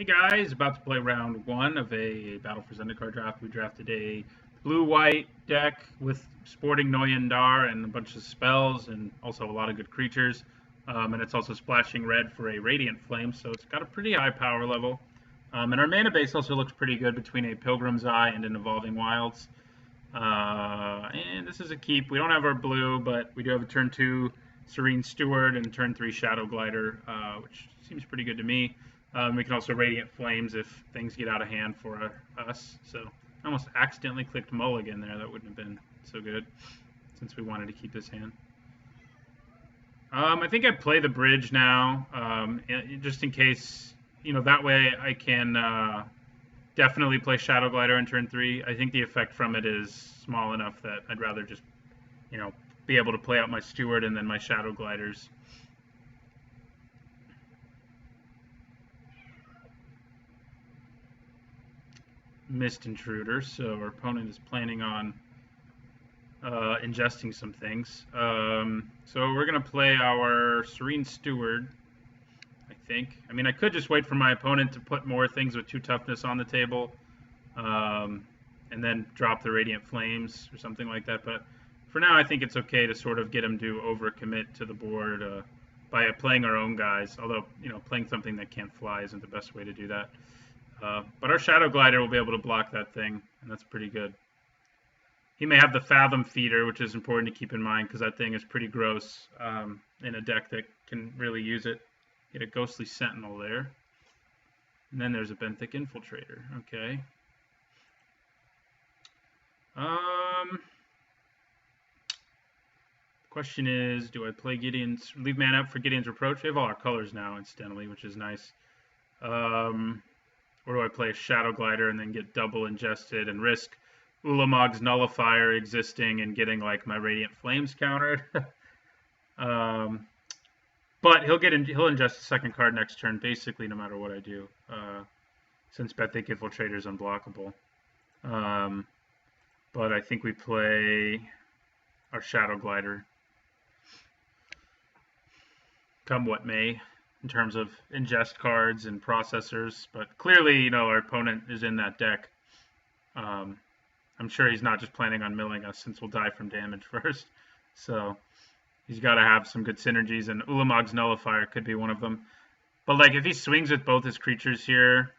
Hey guys, about to play round one of a Battle for Zendikar draft. We drafted a blue-white deck with Sporting Noyandar and a bunch of spells and also a lot of good creatures. And it's also splashing red for a Radiant Flame, so it's got a pretty high power level. And our mana base also looks pretty good between a Pilgrim's Eye and an Evolving Wilds. And this is a keep. We don't have our blue, but we do have a turn 2 Serene Steward and turn 3 Shadow Glider, which seems pretty good to me. We can also Radiant Flames if things get out of hand for us. So I almost accidentally clicked Mulligan there. That wouldn't have been so good since we wanted to keep this hand. I think I play the bridge now, just in case, that way I can definitely play Shadow Glider on turn 3. I think the effect from it is small enough that I'd rather just, be able to play out my Steward and then my Shadow Gliders. Mist Intruder, so our opponent is planning on ingesting some things. So we're going to play our Serene Steward, I think. I mean, I could just wait for my opponent to put more things with 2 toughness on the table, and then drop the Radiant Flames or something like that. But for now, I think it's okay to sort of get him to overcommit to the board by playing our own guys. Although, playing something that can't fly isn't the best way to do that. But our Shadow Glider will be able to block that thing, and that's pretty good. He may have the Fathom Feeder, which is important to keep in mind because that thing is pretty gross in a deck that can really use it. Get a Ghostly Sentinel there. And then there's a Benthic Infiltrator. Okay. Question is, do I play Gideon's, leave mana up for Gideon's Reproach? We have all our colors now, incidentally, which is nice. Or do I play a Shadow Glider and then get double ingested and risk Ulamog's Nullifier existing and getting like my Radiant Flames countered? But he'll ingest the second card next turn, basically no matter what I do, since Benthic Infiltrator is unblockable. But I think we play our Shadow Glider, come what may, in terms of ingest cards and processors. But clearly, our opponent is in that deck. I'm sure he's not just planning on milling us since we'll die from damage first. So he's got to have some good synergies, and Ulamog's Nullifier could be one of them. But like if he swings with both his creatures here,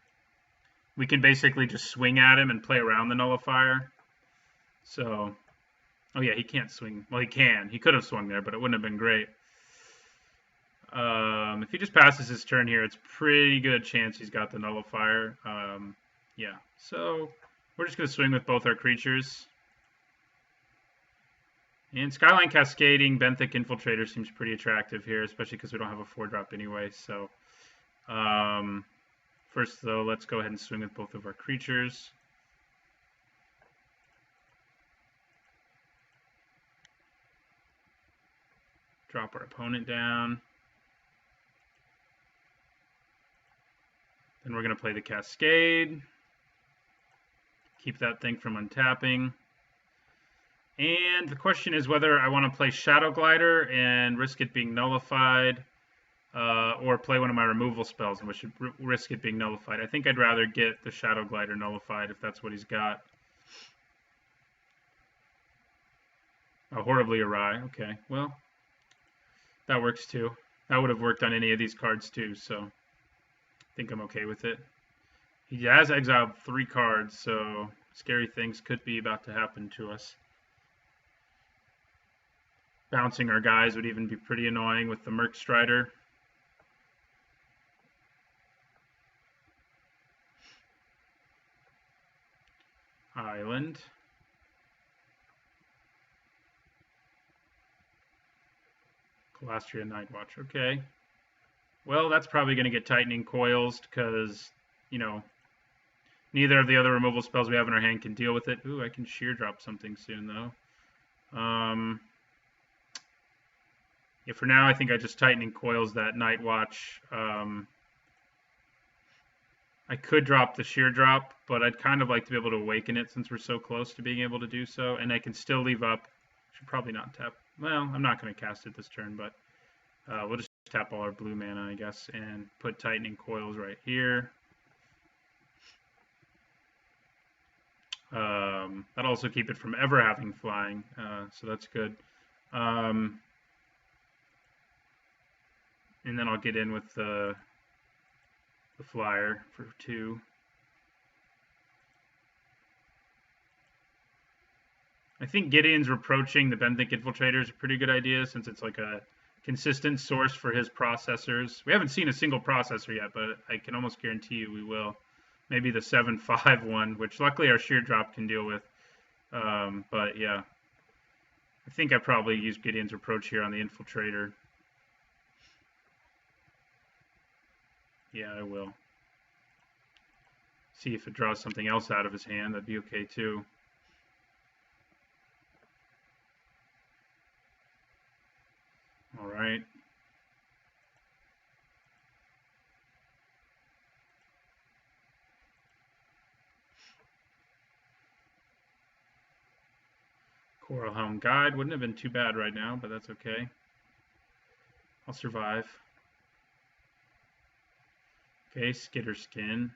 we can basically just swing at him and play around the Nullifier. So, oh yeah, he can't swing. Well, he can. He could have swung there, but it wouldn't have been great. If he just passes his turn here, it's pretty good chance he's got the Nullifier. Yeah, so we're just going to swing with both our creatures. And Skyline Cascading, Benthic Infiltrator seems pretty attractive here, especially because we don't have a 4-drop anyway. So first, though, let's go ahead and swing with both of our creatures. Drop our opponent down. Then we're going to play the Cascade. Keep that thing from untapping. And the question is whether I want to play Shadow Glider and risk it being nullified, or play one of my removal spells and which risk it being nullified. I think I'd rather get the Shadow Glider nullified if that's what he's got. Oh, Horribly Awry. Okay, well, that works too. That would have worked on any of these cards too, so I think I'm okay with it. He has exiled 3 cards, so scary things could be about to happen to us. Bouncing our guys would even be pretty annoying with the Merc Strider. Island. Calastria Nightwatch. Okay. Well, that's probably going to get Tightening Coils because, neither of the other removal spells we have in our hand can deal with it. Ooh, I can sheer drop something soon, though. Yeah, for now, I think I just Tightening Coils that Nightwatch. I could drop the sheer drop, but I'd kind of like to be able to awaken it since we're so close to being able to do so. And I can still leave up. Should probably not tap. Well, I'm not going to cast it this turn, but we'll just tap all our blue mana, I guess, and put Tightening Coils right here. That'll also keep it from ever having flying, so that's good. And then I'll get in with the flyer for 2. I think Gideon's Reproaching the Benthic Infiltrator is a pretty good idea, since it's like a consistent source for his processors. We haven't seen a single processor yet, but I can almost guarantee you we will. Maybe the 7.5 one, which luckily our shear drop can deal with. But yeah, I think I probably use Gideon's Reproach here on the Infiltrator. Yeah, I will. See if it draws something else out of his hand. That'd be okay too. All right. Coral Helm Guide wouldn't have been too bad right now, but that's okay. I'll survive. Okay, Skitter Skin.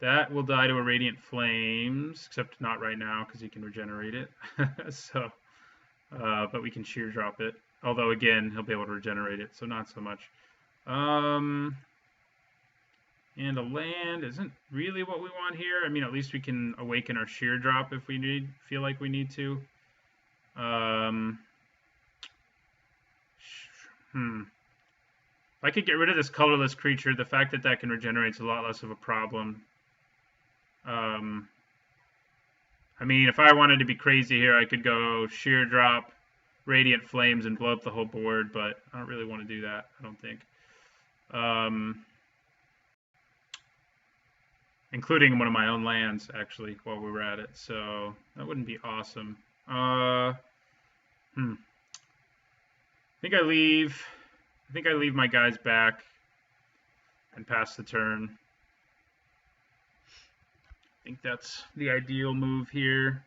That will die to a Radiant Flames, except not right now because he can regenerate it. So, but we can shear drop it. Although again, he'll be able to regenerate it, so not so much. And a land isn't really what we want here. I mean, at least we can awaken our shear drop if we feel like we need to. If I could get rid of this colorless creature, the fact that can regenerate is a lot less of a problem. I mean, if I wanted to be crazy here, I could go shear drop, Radiant Flames, and blow up the whole board, but I don't really want to do that, I don't think. Including one of my own lands, actually, while we were at it, so that wouldn't be awesome. I think I leave my guys back and pass the turn. I think that's the ideal move here.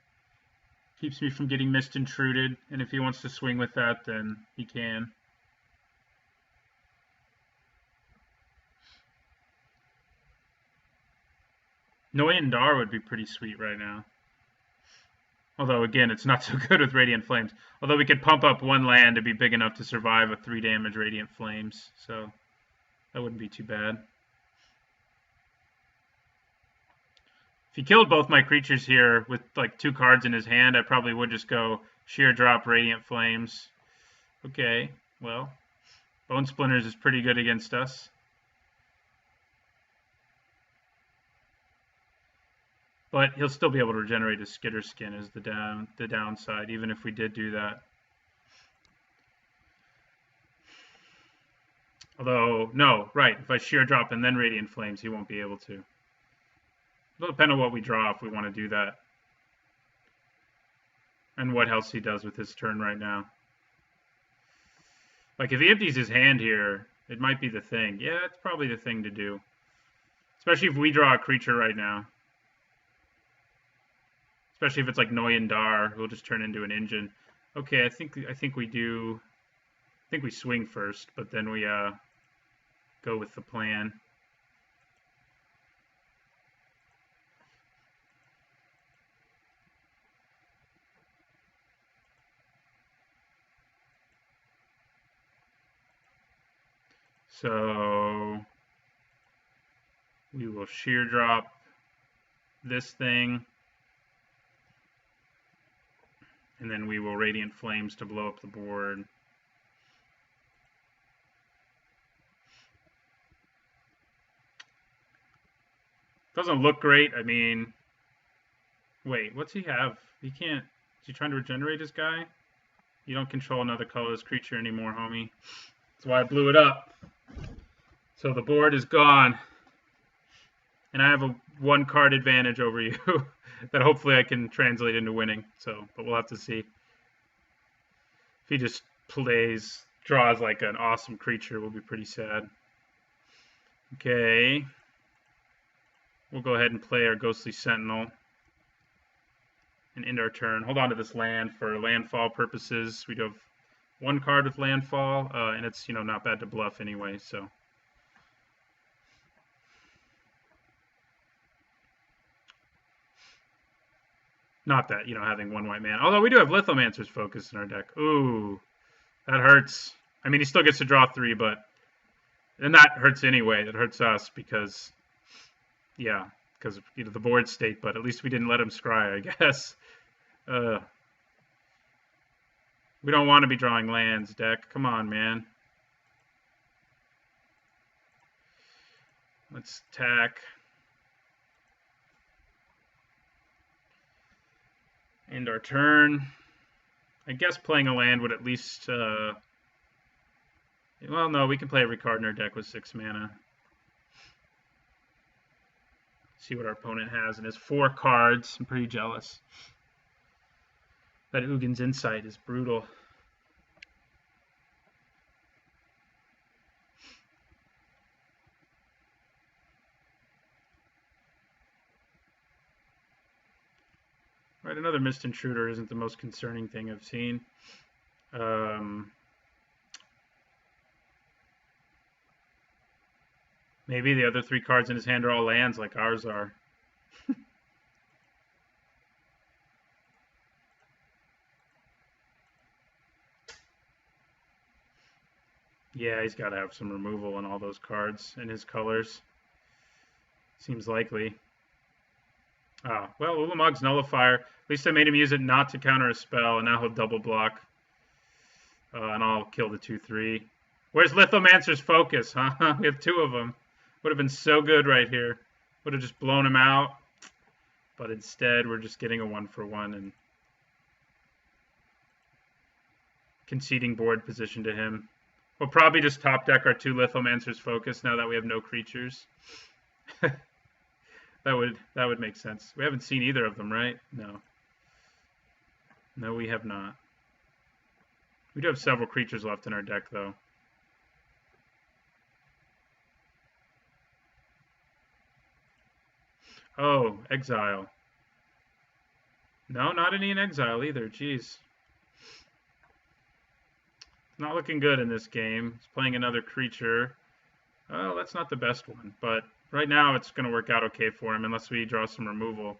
Keeps me from getting Mist Intruded, and if he wants to swing with that, then he can. Noyan Dar would be pretty sweet right now. Although, again, it's not so good with Radiant Flames. Although we could pump up one land to be big enough to survive a 3 damage Radiant Flames, so that wouldn't be too bad. If he killed both my creatures here with like 2 cards in his hand, I probably would just go shear drop Radiant Flames. Okay, well, Bone Splinters is pretty good against us. But he'll still be able to regenerate his Skitter Skin as the downside, even if we did do that. Although, no, right, if I shear drop and then Radiant Flames, he won't be able to. It'll depend on what we draw if we want to do that. And what else he does with his turn right now. Like, if he empties his hand here, it might be the thing. Yeah, it's probably the thing to do. Especially if we draw a creature right now. Especially if it's like Noyan Dar, who'll just turn into an engine. Okay, I think we do. I think we swing first, but then we go with the plan. So we will shear drop this thing, and then we will Radiant Flames to blow up the board. Doesn't look great. I mean, wait, what's he have? He can't. Is he trying to regenerate his guy? You don't control another colorless creature anymore, homie. That's why I blew it up. So the board is gone. And I have a 1 card advantage over you that hopefully I can translate into winning. So, but we'll have to see. If he just draws like an awesome creature, we'll be pretty sad. Okay. We'll go ahead and play our Ghostly Sentinel and end our turn. Hold on to this land for landfall purposes. We do have 1 card with landfall, and it's, not bad to bluff anyway, so. Not that, having one white man. Although we do have Lithomancer's Focus in our deck. Ooh, that hurts. I mean, he still gets to draw 3, but... And that hurts anyway. That hurts us because... Yeah, because of the board state, but at least we didn't let him scry, I guess. We don't want to be drawing lands, deck. Come on, man. Let's attack. End our turn. I guess playing a land would at least... well, no, we can play every card in our deck with 6 mana. See what our opponent has, and his 4 cards. I'm pretty jealous. That Ugin's Insight is brutal. Right, another Mist Intruder isn't the most concerning thing I've seen. Maybe the other 3 cards in his hand are all lands like ours are. Yeah, he's got to have some removal on all those cards in his colors. Seems likely. Ah, well, Ulamog's Nullifier. At least I made him use it not to counter a spell, and now he'll double block. And I'll kill the 2/3. Where's Lithomancer's Focus, huh? We have 2 of them. Would have been so good right here. Would have just blown him out. But instead, we're just getting a 1-for-1 and conceding board position to him. We'll probably just top deck our 2 Lithomancer's Focus now that we have no creatures. That would make sense. We haven't seen either of them, right? No. No, we have not. We do have several creatures left in our deck, though. Oh, Exile. No, not any in Exile either. Jeez. Not looking good in this game. He's playing another creature. Oh, that's not the best one, but right now it's going to work out okay for him unless we draw some removal.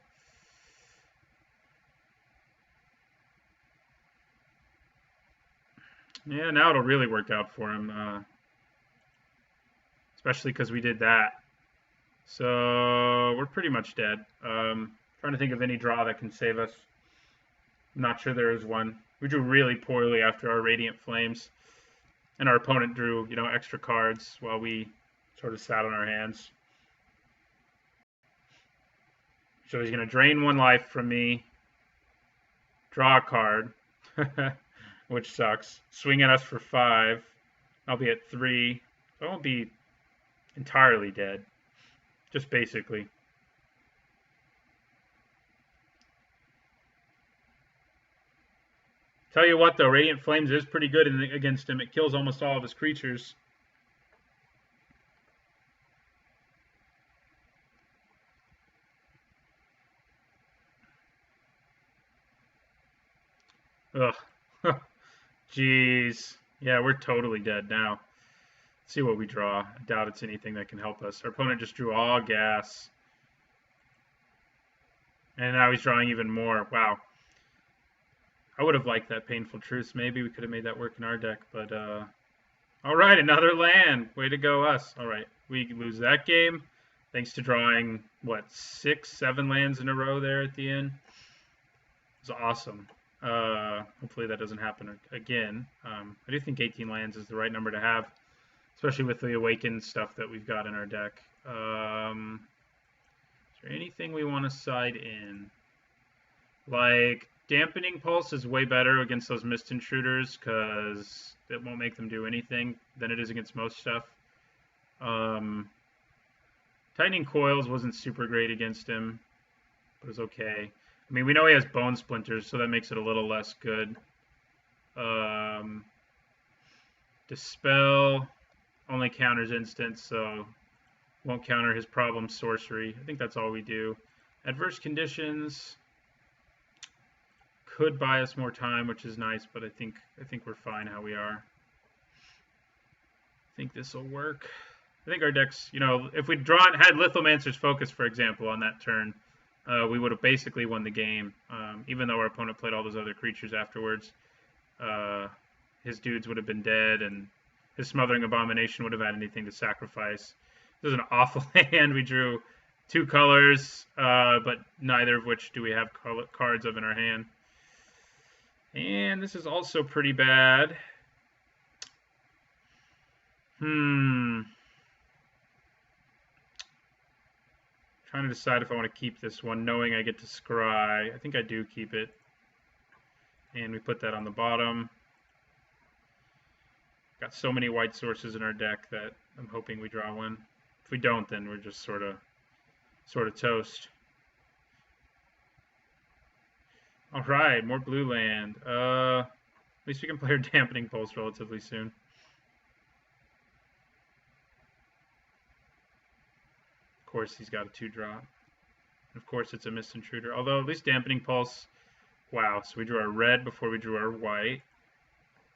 Yeah, now it'll really work out for him, especially because we did that. So we're pretty much dead. Trying to think of any draw that can save us. I'm not sure there is one. We drew really poorly after our Radiant Flames, and our opponent drew, extra cards while we sort of sat on our hands. So he's going to drain 1 life from me, draw a card, which sucks. Swing at us for 5. I'll be at 3. So I won't be entirely dead, just basically. Tell you what, though, Radiant Flames is pretty good against him. It kills almost all of his creatures. Ugh. Jeez. Yeah, we're totally dead now. Let's see what we draw. I doubt it's anything that can help us. Our opponent just drew all gas. And now he's drawing even more. Wow. I would have liked that Painful Truce. Maybe we could have made that work in our deck, but all right, another land. Way to go, us. All right, we lose that game thanks to drawing, what, 6, 7 lands in a row there at the end. It was awesome. Hopefully that doesn't happen again. I do think 18 lands is the right number to have, especially with the Awakened stuff that we've got in our deck. Is there anything we want to side in? Like, Dampening Pulse is way better against those Mist Intruders because it won't make them do anything than it is against most stuff. Tightening Coils wasn't super great against him, but it was okay. I mean, we know he has Bone Splinters, so that makes it a little less good. Dispel only counters instants, so won't counter his problem sorcery. I think that's all we do. Adverse Conditions could buy us more time, which is nice, but I think we're fine how we are. I think this will work. I think our decks, if we'd had Lithomancer's Focus, for example, on that turn, we would have basically won the game, even though our opponent played all those other creatures afterwards. His dudes would have been dead, and his Smothering Abomination would have had anything to sacrifice. This is an awful hand. We drew 2 colors, but neither of which do we have cards of in our hand. And this is also pretty bad. Trying to decide if I want to keep this one, knowing I get to scry. I think I do keep it. And we put that on the bottom. Got so many white sources in our deck that I'm hoping we draw one. If we don't, then we're just sort of toast. All right, more blue land. At least we can play our Dampening Pulse relatively soon. Of course, he's got a 2-drop. Of course, it's a Mist Intruder. Although, at least Dampening Pulse. Wow, so we drew our red before we drew our white.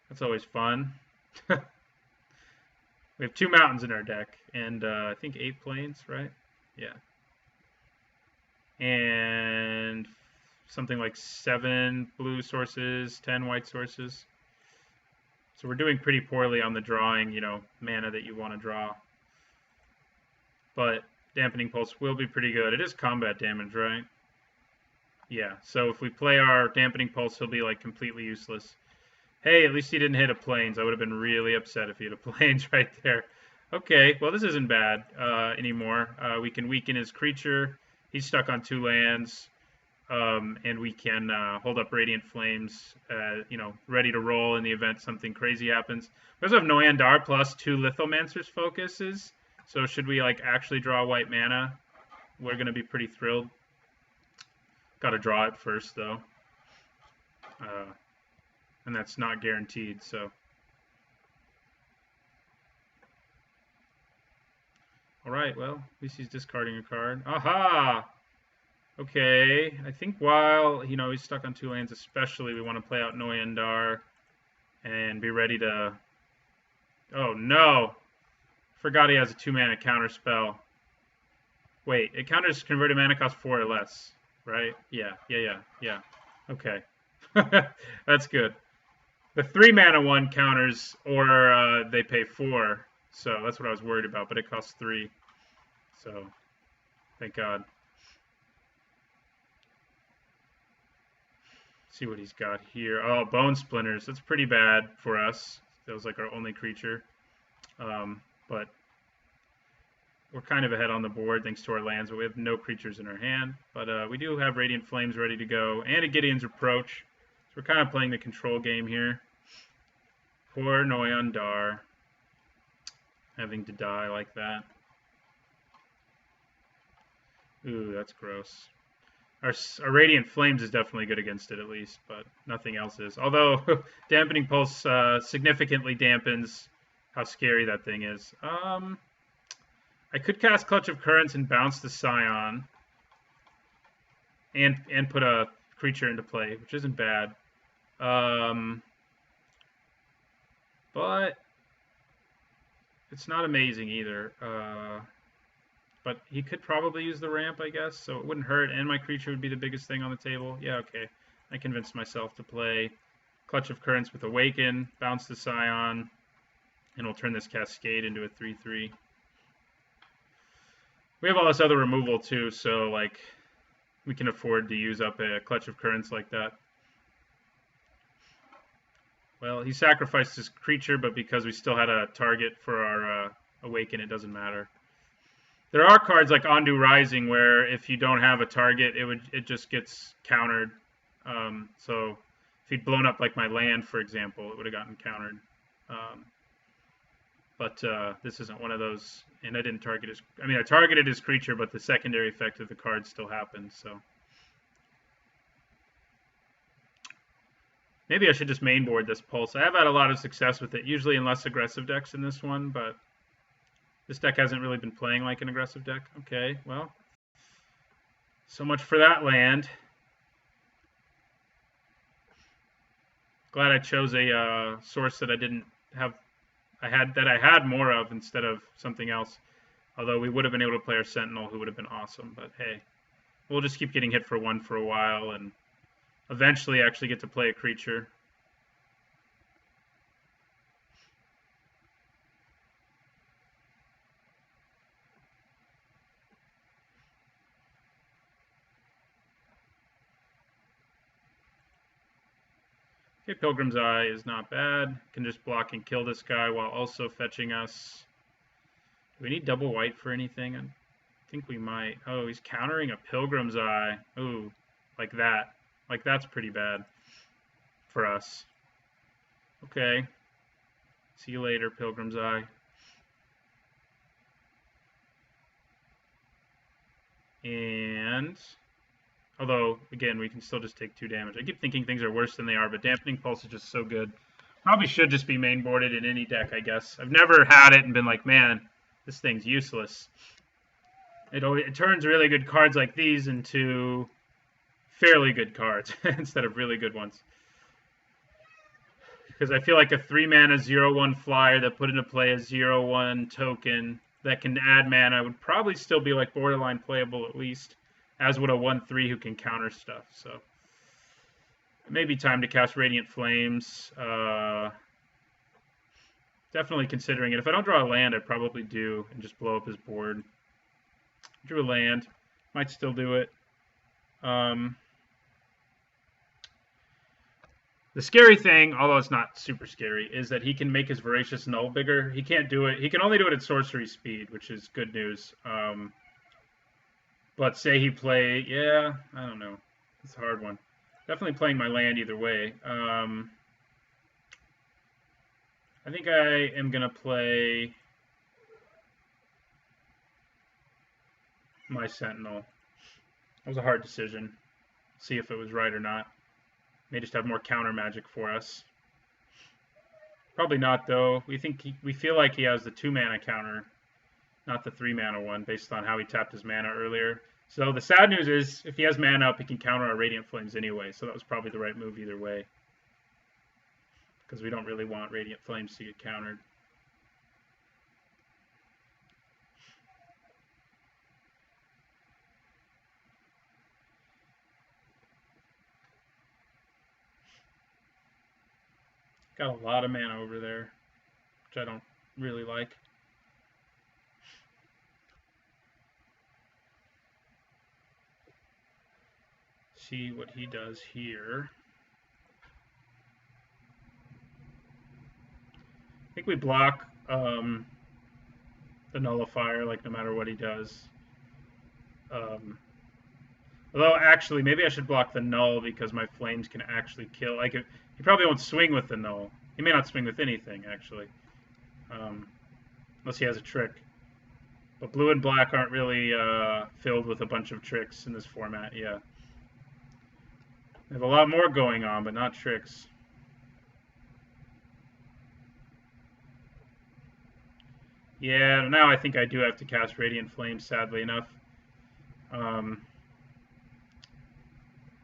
That's always fun. We have 2 mountains in our deck, and I think 8 plains, right? Yeah. And something like 7 blue sources, 10 white sources. So we're doing pretty poorly on the drawing, mana that you want to draw. But Dampening Pulse will be pretty good. It is combat damage, right? Yeah, so if we play our Dampening Pulse, he'll be, like, completely useless. Hey, at least he didn't hit a plains. I would have been really upset if he hit a plains right there. Okay, well, this isn't bad anymore. We can weaken his creature. He's stuck on 2 lands. And we can hold up Radiant Flames, ready to roll in the event something crazy happens. We also have Noyandar plus 2 Lithomancer's focuses. So should we, actually draw white mana, we're going to be pretty thrilled. Got to draw it first, though. And that's not guaranteed, so. All right, well, at least he's discarding a card. Aha! Okay, I think while, he's stuck on 2 lands especially, we want to play out Noyandar and be ready to... Oh, no! Forgot he has a 2-mana counter spell. Wait, it counters converted mana cost 4 or less, right? Yeah. Okay. That's good. The 3-mana one counters, or they pay 4, so that's what I was worried about, but it costs 3. So, thank God. See what he's got here. Oh, Bone Splinters. That's pretty bad for us. That was our only creature. But we're kind of ahead on the board thanks to our lands, but we have no creatures in our hand. But we do have Radiant Flames ready to go and a Gideon's Reproach. So we're kind of playing the control game here. Poor Noyandar having to die like that. Ooh, that's gross. Our Radiant Flames is definitely good against it, at least, but nothing else is. Although, Dampening Pulse significantly dampens how scary that thing is. I could cast Clutch of Currents and bounce the Scion. And put a creature into play, which isn't bad. But it's not amazing either. But he could probably use the ramp, I guess, so it wouldn't hurt, and my creature would be the biggest thing on the table. Yeah, okay. I convinced myself to play Clutch of Currents with Awaken, bounce the Scion, and we'll turn this Cascade into a 3/3. We have all this other removal, too, so, we can afford to use up a Clutch of Currents like that. Well, he sacrificed his creature, but because we still had a target for our Awaken, it doesn't matter. There are cards like Ondu Rising where if you don't have a target, it just gets countered. So if he'd blown up my land, for example, it would have gotten countered. But this isn't one of those, and I didn't target his... I mean, I targeted his creature, but the secondary effect of the card still happens, so... Maybe I should just mainboard this Pulse. I have had a lot of success with it, usually in less aggressive decks than this one, but... This deck hasn't really been playing like an aggressive deck. Okay, well, so much for that land. Glad I chose a source that I didn't have. I had more of instead of something else. Although we would have been able to play our Sentinel, who would have been awesome. But hey, we'll just keep getting hit for 1 for a while and eventually actually get to play a creature. Okay, Pilgrim's Eye is not bad. Can just block and kill this guy while also fetching us. Do we need double white for anything? I think we might. Oh, he's countering a Pilgrim's Eye. Ooh, like that. Like that's pretty bad for us. Okay. See you later, Pilgrim's Eye. And although, again, we can still just take 2 damage. I keep thinking things are worse than they are, but Dampening Pulse is just so good. Probably should just be main boarded in any deck, I guess. I've never had it and been like, man, this thing's useless. It turns really good cards like these into fairly good cards instead of really good ones. Because I feel like a 3-mana 0/1 flyer that put into play a 0/1 token that can add mana would probably still be like borderline playable at least, as would a 1/3 who can counter stuff. So it may be time to cast Radiant Flames. Definitely considering it. If I don't draw a land, I probably do and just blow up his board. Drew a land. Might still do it. The scary thing, although it's not super scary, is that he can make his Voracious Null bigger. He can't do it. He can only do it at sorcery speed, which is good news. But say he play, yeah, I don't know. It's a hard one. Definitely playing my land either way. I think I am going to play my Sentinel. That was a hard decision. See if it was right or not. May just have more counter magic for us. Probably not, though. We feel like he has the 2-mana counter, not the 3-mana one, based on how he tapped his mana earlier. So the sad news is, if he has mana up, he can counter our Radiant Flames anyway. So that was probably the right move either way, because we don't really want Radiant Flames to get countered. Got a lot of mana over there, which I don't really like. See what he does here. I think we block the Nullifier, like no matter what he does. Although, actually, maybe I should block the Null because my Flames can actually kill. Like, he probably won't swing with the Null. He may not swing with anything, actually. Unless he has a trick. But blue and black aren't really filled with a bunch of tricks in this format, yeah. They have a lot more going on, but not tricks. Yeah, now I think I do have to cast Radiant Flame, sadly enough.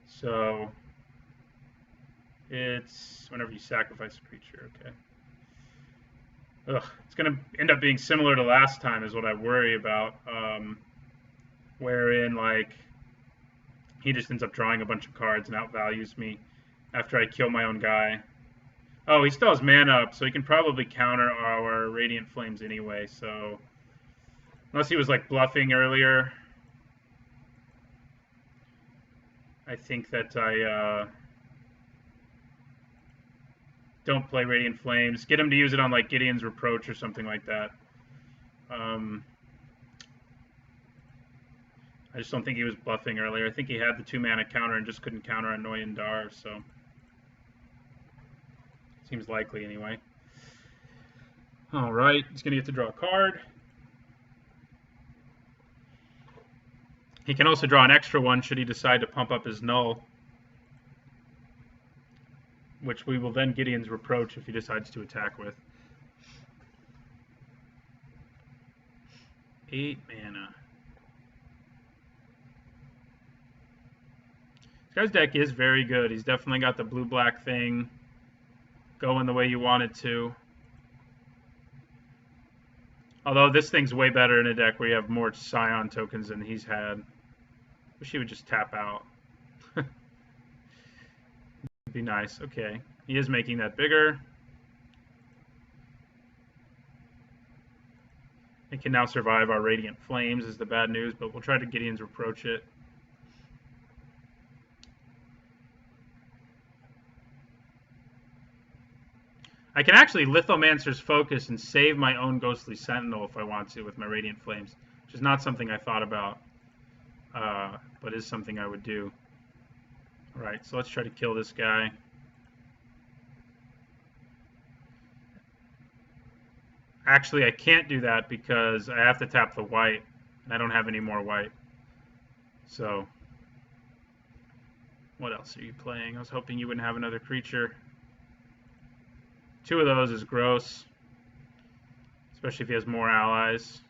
So it's whenever you sacrifice a creature, okay. Ugh, it's going to end up being similar to last time is what I worry about, wherein, like, he just ends up drawing a bunch of cards and outvalues me after I kill my own guy. Oh, he still has mana up, so he can probably counter our Radiant Flames anyway, so unless he was, like, bluffing earlier, I think that I don't play Radiant Flames. Get him to use it on, like, Gideon's Reproach or something like that. I just don't think he was bluffing earlier. I think he had the 2-mana counter and just couldn't counter Annoying Dar, so seems likely anyway. All right, he's going to get to draw a card. He can also draw an extra one should he decide to pump up his Null, which we will then Gideon's Reproach if he decides to attack with. 8 mana. This guy's deck is very good. He's definitely got the blue-black thing going the way you want it to. Although this thing's way better in a deck where you have more Scion tokens than he's had. Wish he would just tap out. It'd be nice. Okay. He is making that bigger. It can now survive our Radiant Flames is the bad news, but we'll try to Gideon's Reproach it. I can actually Lithomancer's Focus and save my own Ghostly Sentinel if I want to with my Radiant Flames, which is not something I thought about, but is something I would do. Alright, so let's try to kill this guy. Actually, I can't do that because I have to tap the white, and I don't have any more white. So, what else are you playing? I was hoping you wouldn't have another creature. 2 of those is gross, especially if he has more allies.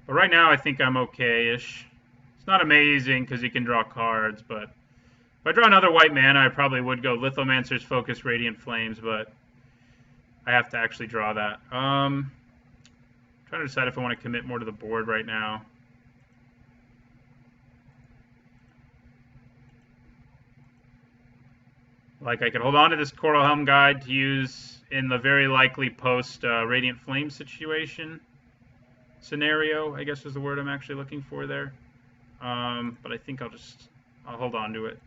But right now, I think I'm okay-ish. It's not amazing because he can draw cards, but if I draw another white mana, I probably would go Lithomancer's Focus, Radiant Flames, but I have to actually draw that. Trying to decide if I want to commit more to the board right now. Like, I could hold on to this Coral Helm Guide to use in the very likely post Radiant Flame scenario, I guess is the word I'm actually looking for there. But I think I'll hold on to it.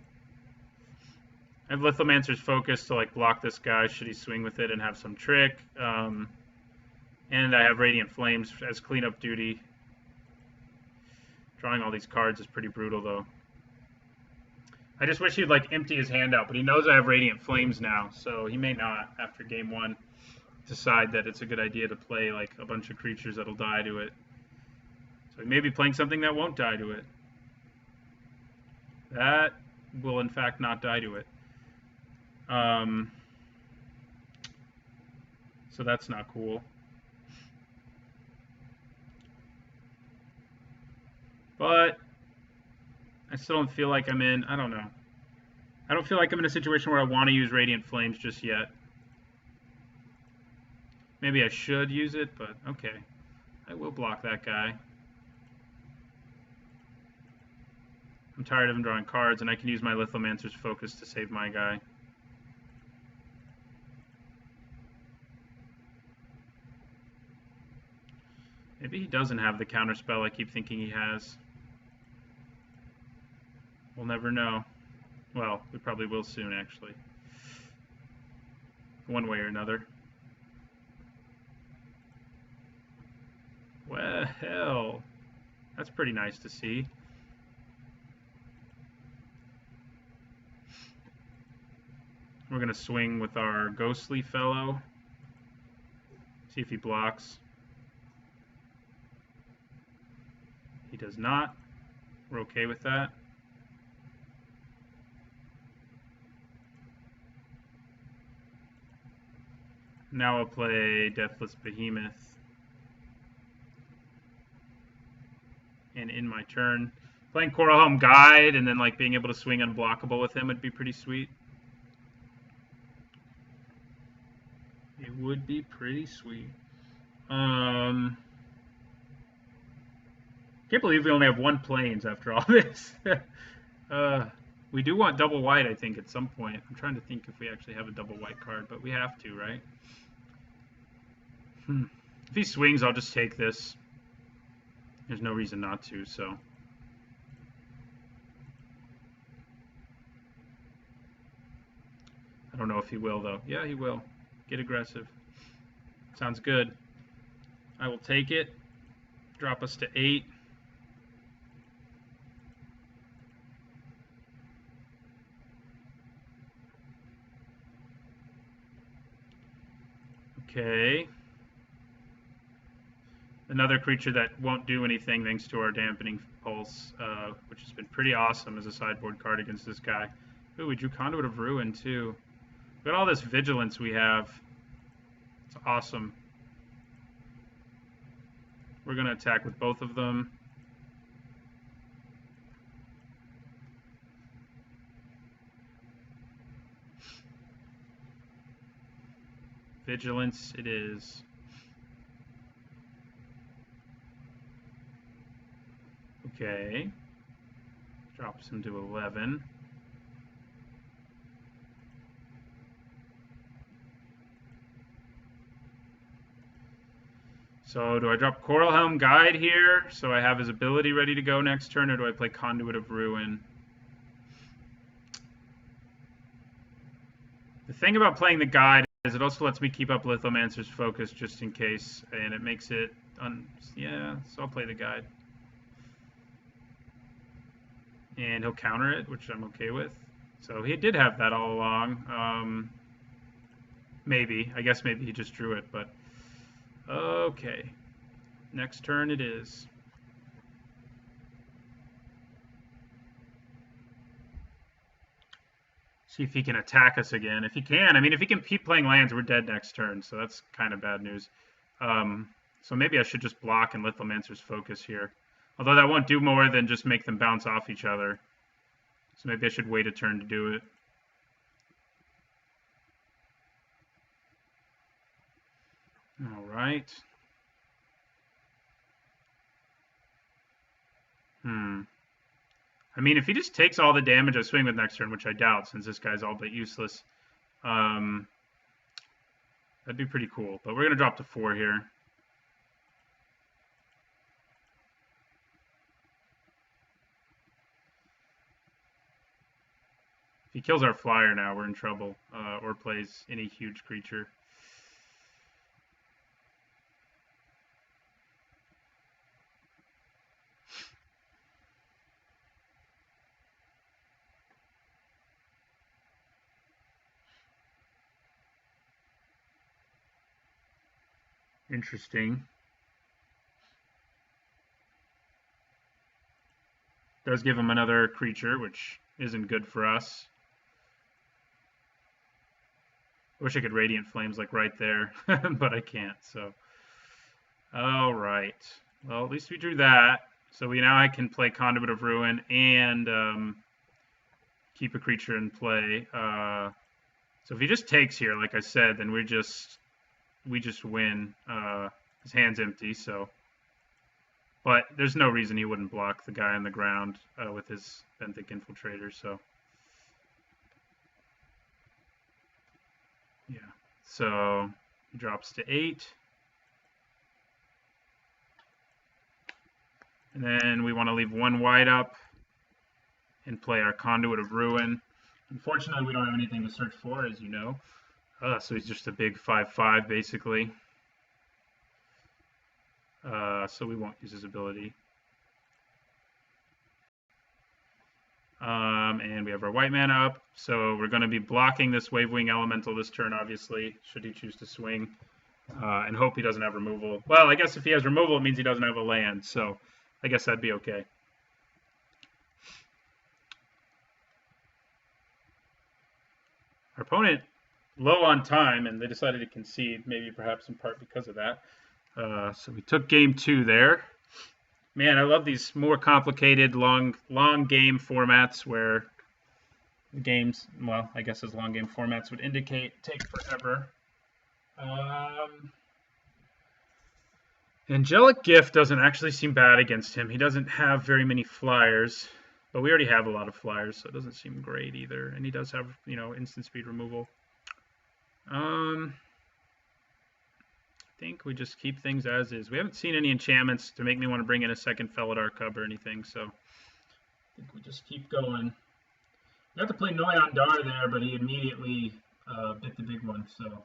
I have Lithomancer's Focus to like block this guy should he swing with it and have some trick. And I have Radiant Flames as cleanup duty. Drawing all these cards is pretty brutal though. I just wish he'd like empty his hand out, but he knows I have Radiant Flames now, so he may not, after game 1, decide that it's a good idea to play like a bunch of creatures that'll die to it. So he may be playing something that won't die to it. That will in fact not die to it. So that's not cool. But I still don't feel like I'm in, I don't know. I don't feel like I'm in a situation where I want to use Radiant Flames just yet. Maybe I should use it, but okay. I will block that guy. I'm tired of him drawing cards, and I can use my Lithomancer's Focus to save my guy. Maybe he doesn't have the counterspell I keep thinking he has. We'll never know. Well, we probably will soon, actually. One way or another. Well, that's pretty nice to see. We're going to swing with our Ghostly Fellow. See if he blocks. He does not. We're okay with that. Now I'll play Deathless Behemoth. And in my turn, playing Coral Helm Guide and then like being able to swing unblockable with him would be pretty sweet. It would be pretty sweet. Can't believe we only have 1 planes after all this. We do want double white, I think, at some point. I'm trying to think if we actually have a double white card, but we have to, right? If he swings, I'll just take this. There's no reason not to, so. I don't know if he will, though. Yeah, he will. Get aggressive. Sounds good. I will take it. Drop us to 8. Okay. Another creature that won't do anything thanks to our Dampening Pulse, which has been pretty awesome as a sideboard card against this guy. Ooh, we drew Conduit of Ruin, too. Look at all this vigilance we have. It's awesome. We're going to attack with both of them. Vigilance it is. Okay. Drops him to 11. So do I drop Coral Helm Guide here so I have his ability ready to go next turn, or do I play Conduit of Ruin? The thing about playing the guide is it also lets me keep up Lithomancer's focus just in case, and it makes it yeah, so I'll play the guide. And he'll counter it, which I'm okay with. So he did have that all along. Maybe. I guess maybe he just drew it, but okay. Next turn it is. See if he can attack us again. If he can, I mean, if he can keep playing lands, we're dead next turn, so that's kind of bad news. So maybe I should just block and Lithomancer's focus here. Although that won't do more than just make them bounce off each other. So maybe I should wait a turn to do it. All right. I mean, if he just takes all the damage I swing with next turn, which I doubt since this guy's all but useless, that'd be pretty cool. But we're going to drop to 4 here. If he kills our flyer now, we're in trouble, or plays any huge creature. Interesting. Does give him another creature, which isn't good for us. I wish I could Radiant Flames like right there, but I can't, so. All right. Well, at least we drew that. So I can play Conduit of Ruin and keep a creature in play. So if he just takes here, like I said, then we just win. His hand's empty, so. But there's no reason he wouldn't block the guy on the ground with his Benthic Infiltrator, so. Yeah. So he drops to 8. And then we want to leave 1 wide up and play our Conduit of Ruin. Unfortunately, we don't have anything to search for, as you know. So he's just a big 5/5, basically. So we won't use his ability. And we have our white mana up. So we're going to be blocking this Wavewing Elemental this turn, obviously, should he choose to swing. And hope he doesn't have removal. Well, I guess if he has removal, it means he doesn't have a land. So I guess that'd be okay. Our opponent low on time, and they decided to concede, maybe perhaps in part because of that. So we took game 2 there. Man, I love these more complicated, long game formats where the games, well, I guess as long game formats would indicate, take forever. Angelic Gift doesn't actually seem bad against him. He doesn't have very many flyers, but we already have a lot of flyers, so it doesn't seem great either. And he does have, instant speed removal. I think we just keep things as is. We haven't seen any enchantments to make me want to bring in a second Felidar Cub or anything, so I think we just keep going. We have to play Noyan Dar there, but he immediately bit the big one, so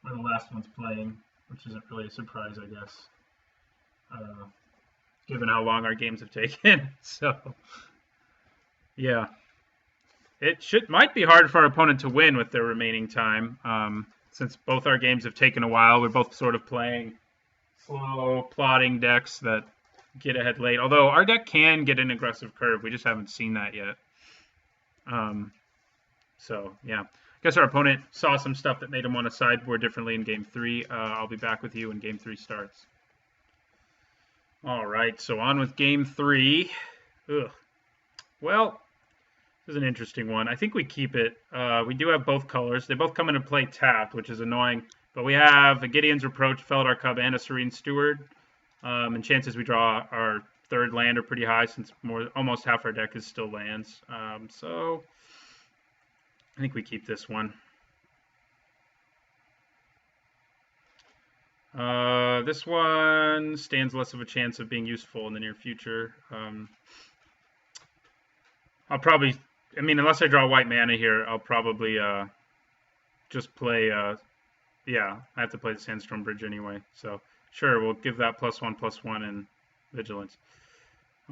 we're the last ones playing, which isn't really a surprise, I guess, given how long our games have taken. So, yeah. It might be hard for our opponent to win with their remaining time. Since both our games have taken a while, we're both sort of playing slow, plotting decks that get ahead late. Although our deck can get an aggressive curve, we just haven't seen that yet. So, yeah. I guess our opponent saw some stuff that made him want to sideboard differently in Game 3. I'll be back with you when Game 3 starts. All right, so on with Game 3. Ugh. Well, this is an interesting one. I think we keep it. We do have both colors. They both come into play tapped, which is annoying. But we have a Gideon's Reproach, Felidar Cub, and a Serene Steward. And chances we draw our third land are pretty high since almost half our deck is still lands. So I think we keep this one. This one stands less of a chance of being useful in the near future. I'll probably, I mean, unless I draw white mana here, I'll probably just play, yeah, I have to play the Sandstorm Bridge anyway. So sure, we'll give that +1/+1 in Vigilance.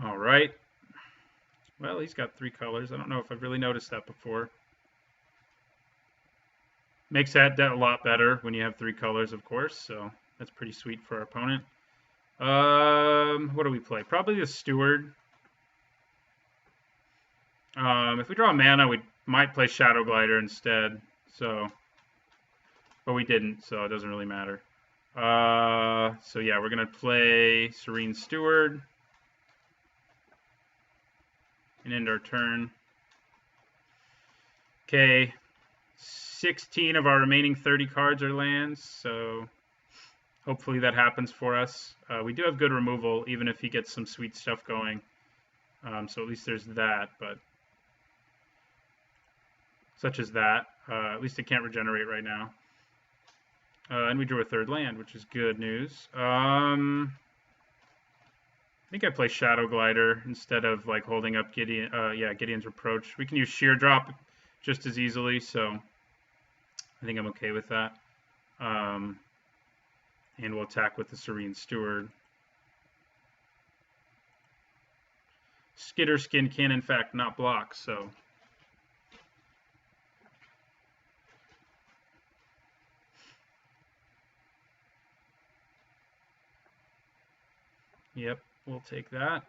All right. Well, he's got 3 colors. I don't know if I've really noticed that before. Makes that a lot better when you have 3 colors, of course. So that's pretty sweet for our opponent. What do we play? Probably the Steward. If we draw mana, we might play Shadow Glider instead. So, but we didn't, so it doesn't really matter. So yeah, we're gonna play Serene Steward and end our turn. Okay, 16 of our remaining 30 cards are lands, so hopefully that happens for us. We do have good removal, even if he gets some sweet stuff going. So at least there's that, but such as that. At least it can't regenerate right now. And we drew a third land, which is good news. I think I play Shadow Glider instead of like holding up Gideon. Yeah, Gideon's Reproach. We can use Sheer Drop just as easily, so I think I'm okay with that. And we'll attack with the Serene Steward. Skitter Skin can in fact not block, so yep, we'll take that.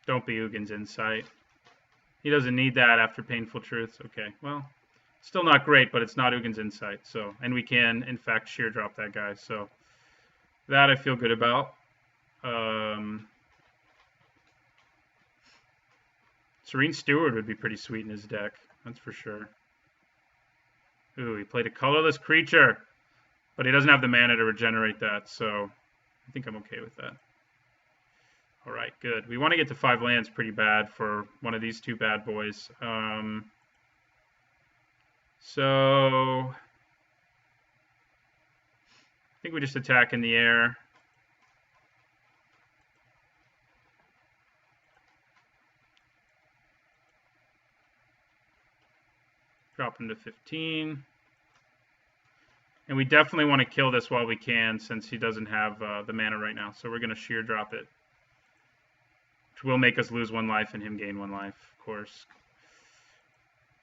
Don't be Ugin's Insight. He doesn't need that after Painful Truth. Okay, well, still not great, but it's not Ugin's Insight. So, and we can, in fact, sheer drop that guy. So that I feel good about. Serene Steward would be pretty sweet in his deck. That's for sure. Ooh, he played a colorless creature, but he doesn't have the mana to regenerate that. So I think I'm okay with that. All right, good. We want to get to 5 lands pretty bad for one of these 2 bad boys. So I think we just attack in the air. Drop him to 15. And we definitely want to kill this while we can, since he doesn't have the mana right now. So we're going to sheer drop it, which will make us lose 1 life and him gain 1 life, of course,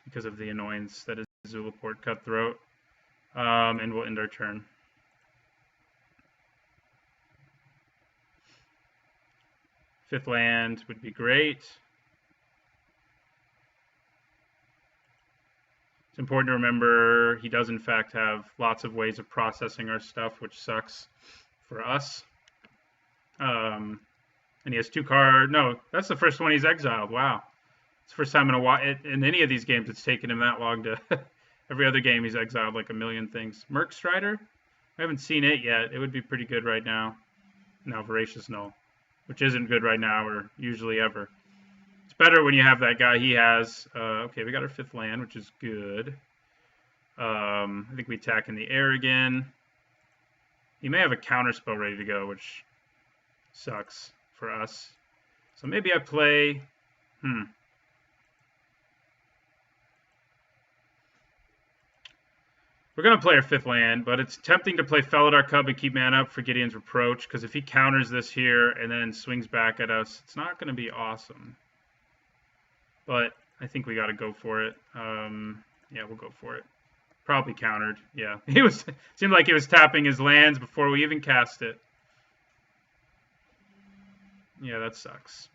because of the annoyance that is Zulaport Cutthroat. And we'll end our turn. Fifth land would be great. It's important to remember he does in fact have lots of ways of processing our stuff, which sucks for us. And he has 2 cards. No, that's the first one he's exiled. Wow. It's the first time in a while in any of these games it's taken him that long to every other game he's exiled like a million things. Merc Strider? I haven't seen it yet. It would be pretty good right now. No, Voracious Null, which isn't good right now or usually ever. It's better when you have that guy he has. Okay, we got our 5th land, which is good. I think we attack in the air again. He may have a counterspell ready to go, which sucks for us. So maybe I play... We're going to play our 5th land, but it's tempting to play Felidar Cub and keep mana up for Gideon's Reproach, because if he counters this here and then swings back at us, it's not going to be awesome. But I think we got to go for it. Yeah, we'll go for it. Probably countered. Yeah, seemed like he was tapping his lands before we even cast it. Yeah, that sucks.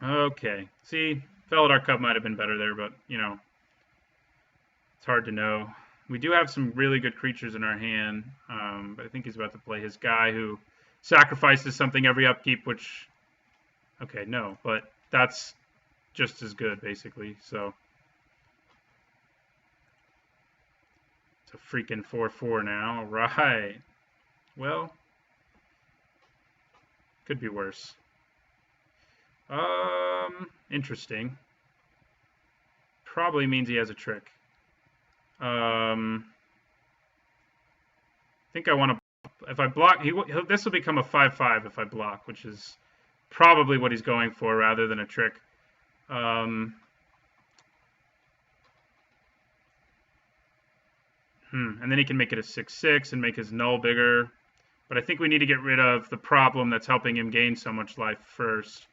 Okay. See, Felidar Cub might have been better there, but, you know, it's hard to know. We do have some really good creatures in our hand, but I think he's about to play his guy who sacrifices something every upkeep, which, okay, no, but that's just as good, basically. So It's a freaking 4/4 now. Right. Well, could be worse. Interesting. Probably means he has a trick. I think I want to. If I block, this will become a 5/5 if I block, which is probably what he's going for rather than a trick. And then he can make it a 6/6 and make his null bigger. But I think we need to get rid of the problem that's helping him gain so much life first.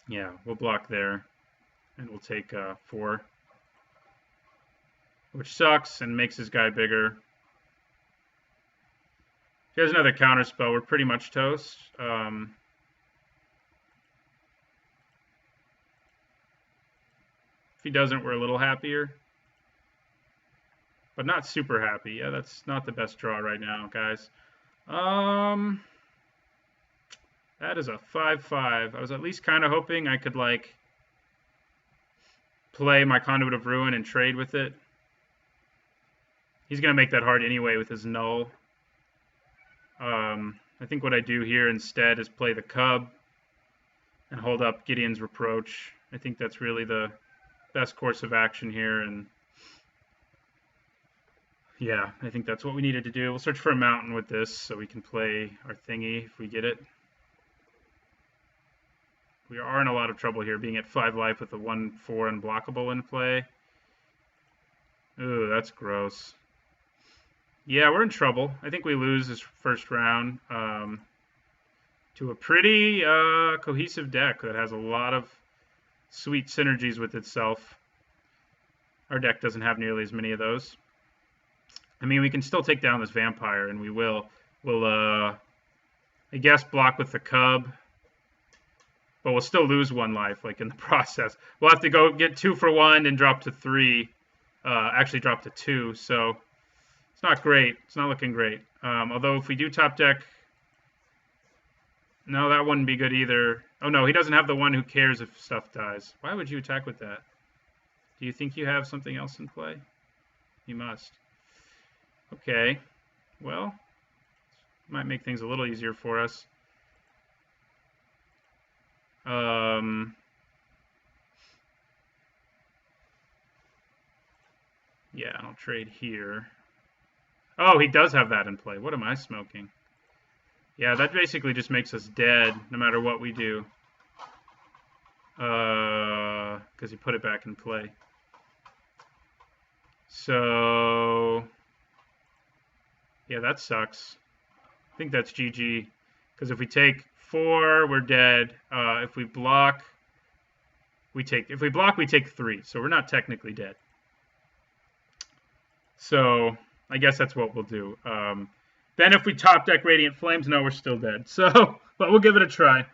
Yeah, we'll block there. And we'll take 4. Which sucks and makes his guy bigger. If he has another counterspell, we're pretty much toast. If he doesn't, we're a little happier. But not super happy. Yeah, that's not the best draw right now, guys. That is a 5/5. I was at least kind of hoping I could, like, play my Conduit of Ruin and trade with it. He's going to make that hard anyway with his null. I think what I do here instead is play the Cub and hold up Gideon's Reproach. I think that's really the best course of action here, and yeah, I think that's what we needed to do. We'll search for a mountain with this so we can play our thingy if we get it. We are in a lot of trouble here, being at 5 life with a 1/4 unblockable in play. Ooh, that's gross. Yeah, we're in trouble. I think we lose this first round to a pretty cohesive deck that has a lot of sweet synergies with itself. Our deck doesn't have nearly as many of those. I mean, we can still take down this vampire, and we will. We'll, I guess, block with the Cub. But we'll still lose 1 life, like, in the process. We'll have to go get 2 for 1 and drop to 3. Actually drop to 2, so it's not great. It's not looking great. Although if we do top deck... No, that wouldn't be good either. Oh, no, he doesn't have the one who cares if stuff dies. Why would you attack with that? Do you think you have something else in play? You must. Okay. Well, might make things a little easier for us. Yeah, I'll trade here. Oh, he does have that in play. What am I smoking? Yeah, that basically just makes us dead no matter what we do. Because he put it back in play. So, yeah, that sucks. I think that's GG. Because if we take 4, we're dead. If we block, we take 3. So we're not technically dead. So I guess that's what we'll do. Then if we top deck Radiant Flames, no, we're still dead. So, but we'll give it a try.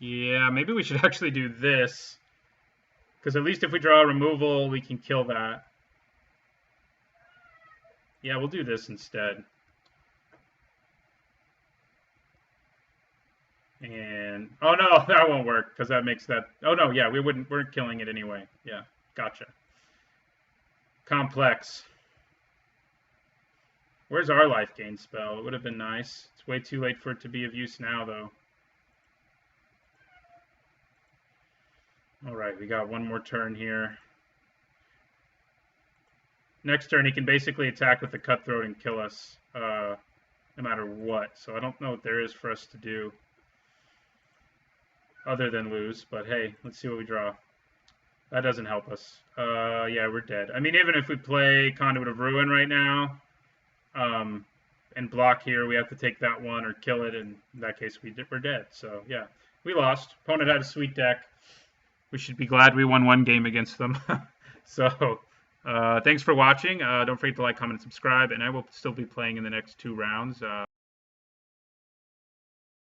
Yeah, maybe we should actually do this. Because at least if we draw a removal, we can kill that. Yeah, we'll do this instead. And, oh no, that won't work, because that makes that, oh no, yeah, we're killing it anyway. Yeah, gotcha. Complex. Where's our life gain spell? It would have been nice. It's way too late for it to be of use now, though. Alright, we got 1 more turn here. Next turn, he can basically attack with the Cutthroat and kill us, no matter what. So I don't know what there is for us to do other than lose. But hey, let's see what we draw. That doesn't help us. Yeah, we're dead. I mean, even if we play Conduit of Ruin right now, and block here, we have to take that one or kill it. And in that case, we're dead. So yeah, we lost. Opponent had a sweet deck. We should be glad we won 1 game against them. So, thanks for watching. Don't forget to like, comment, and subscribe. And I will still be playing in the next 2 rounds.